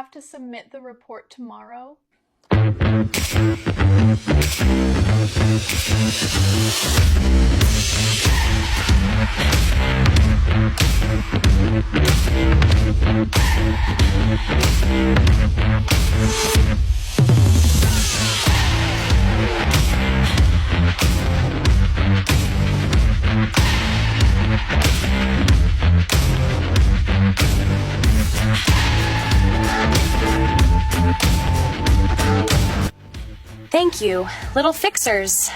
have to submit the report tomorrow? Thank you, little fixers.